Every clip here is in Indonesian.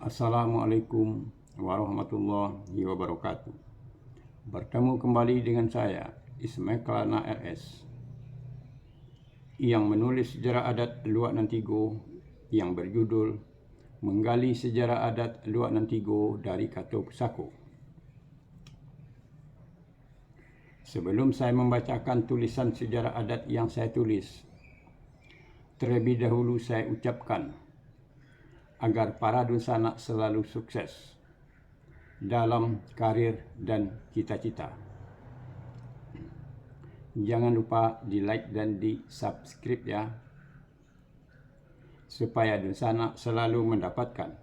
Assalamualaikum warahmatullahi wabarakatuh. Bertemu kembali dengan saya, Ismail Kelana RS, yang menulis sejarah adat Luak Nantigo yang berjudul Menggali Sejarah Adat Luak Nantigo dari Kato Pusako. Sebelum saya membacakan tulisan sejarah adat yang saya tulis, terlebih dahulu saya ucapkan agar para dusanak selalu sukses dalam karir dan cita-cita. Jangan lupa di like dan di subscribe ya, supaya dusanak selalu mendapatkan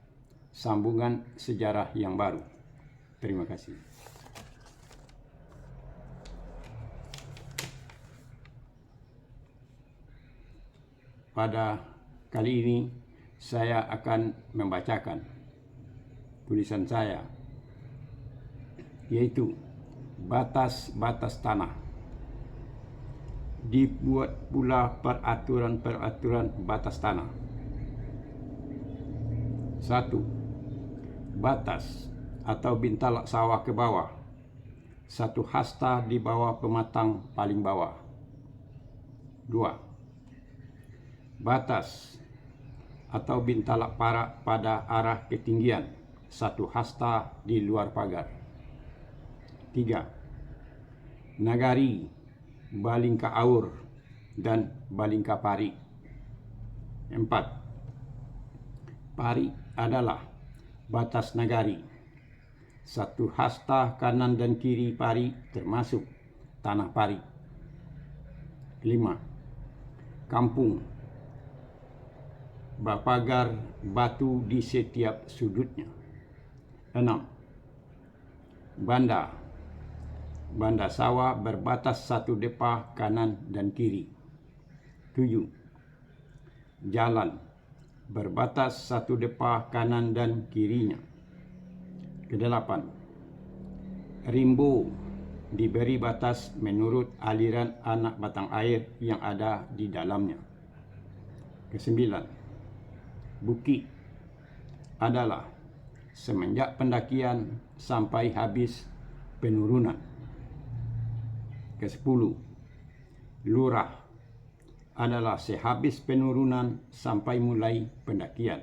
sambungan sejarah yang baru. Terima kasih. Pada kali ini saya akan membacakan tulisan saya, yaitu batas-batas tanah. Dibuat pula peraturan-peraturan batas tanah. 1. Batas atau bintalak sawah ke bawah, 1 hasta di bawah pematang paling bawah. 2. Batas atau bintalak parak pada arah ketinggian, 1 hasta di luar pagar. 3. Nagari, balingka aur, dan balingka pari. 4. Pari adalah batas nagari, 1 hasta kanan dan kiri pari termasuk tanah pari. 5. Kampung, berpagar batu di setiap sudutnya. 6. Banda sawah berbatas 1 depa kanan dan kiri. 7. Jalan berbatas 1 depa kanan dan kirinya. 8. Rimbo diberi batas menurut aliran anak batang air yang ada di dalamnya. 9. Bukit adalah semenjak pendakian sampai habis penurunan. 10. Lurah adalah sehabis penurunan sampai mulai pendakian.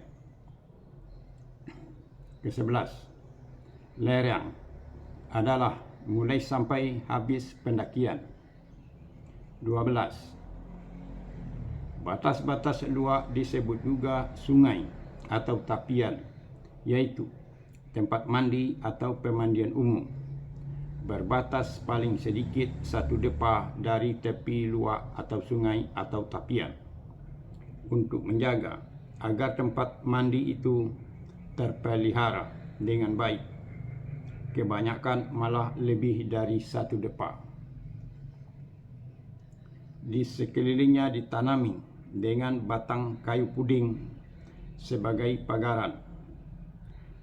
11. Lereng adalah mulai sampai habis pendakian. 12. Batas-batas luak disebut juga sungai atau tapian, yaitu tempat mandi atau pemandian umum, berbatas paling sedikit 1 depa dari tepi luak atau sungai atau tapian, untuk menjaga agar tempat mandi itu terpelihara dengan baik. Kebanyakan malah lebih dari 1 depa. Di sekelilingnya ditanami dengan batang kayu puding sebagai pagaran.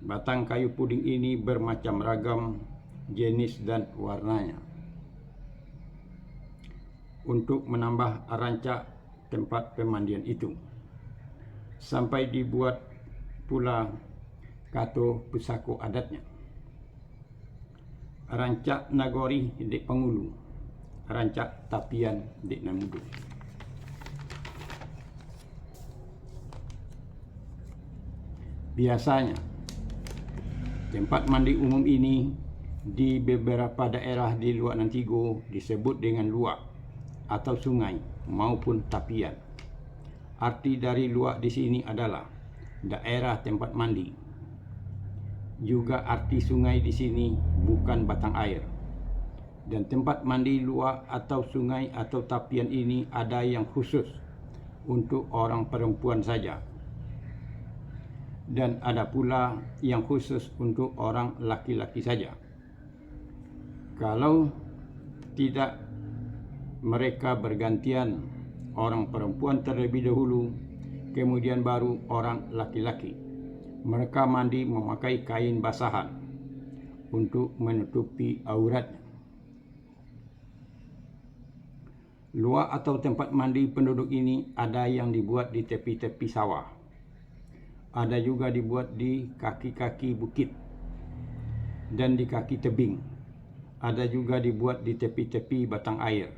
Batang kayu puding ini bermacam ragam jenis dan warnanya, untuk menambah rancak tempat pemandian itu. Sampai dibuat pula kato pusako adatnya. Rancak nagori di Pangulu, rancak tapian di Namudu. Biasanya tempat mandi umum ini di beberapa daerah di Luak Nantigo disebut dengan luak atau sungai maupun tapian. Arti dari luak di sini adalah daerah tempat mandi. Juga arti sungai di sini bukan batang air. Dan tempat mandi luak atau sungai atau tapian ini ada yang khusus untuk orang perempuan saja, dan ada pula yang khusus untuk orang laki-laki saja. Kalau tidak, mereka bergantian, orang perempuan terlebih dahulu, kemudian baru orang laki-laki. Mereka mandi memakai kain basahan untuk menutupi auratnya. Luak atau tempat mandi penduduk ini ada yang dibuat di tepi-tepi sawah, Ada juga dibuat di kaki-kaki bukit dan di kaki tebing. Ada juga dibuat di tepi-tepi batang air,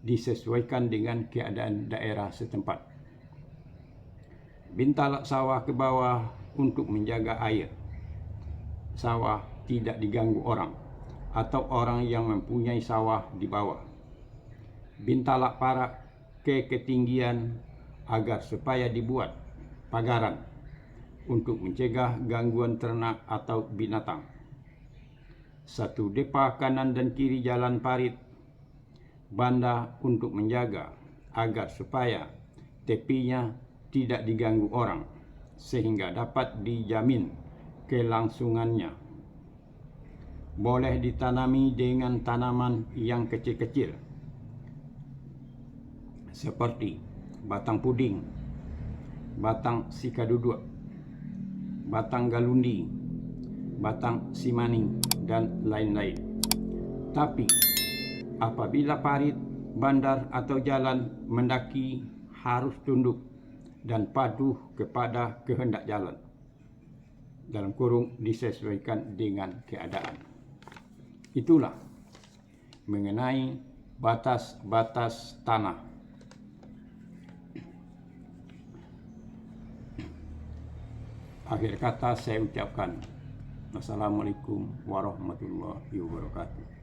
disesuaikan dengan keadaan daerah setempat. Bintalak sawah ke bawah untuk menjaga air. Sawah tidak diganggu orang atau orang yang mempunyai sawah di bawah. Bintalak parak ke ketinggian agar supaya dibuat pagaran untuk mencegah gangguan ternak atau binatang. Satu depa kanan dan kiri jalan parit banda untuk menjaga agar supaya tepinya tidak diganggu orang sehingga dapat dijamin kelangsungannya. Boleh ditanami dengan tanaman yang kecil-kecil seperti batang puding, batang sikaduduk, batang galundi, batang simani, dan lain-lain. Tapi apabila parit, bandar atau jalan mendaki harus tunduk dan patuh kepada kehendak jalan, dalam kurung disesuaikan dengan keadaan. Itulah mengenai batas-batas tanah. Akhir kata saya ucapkan Assalamualaikum warahmatullahi wabarakatuh.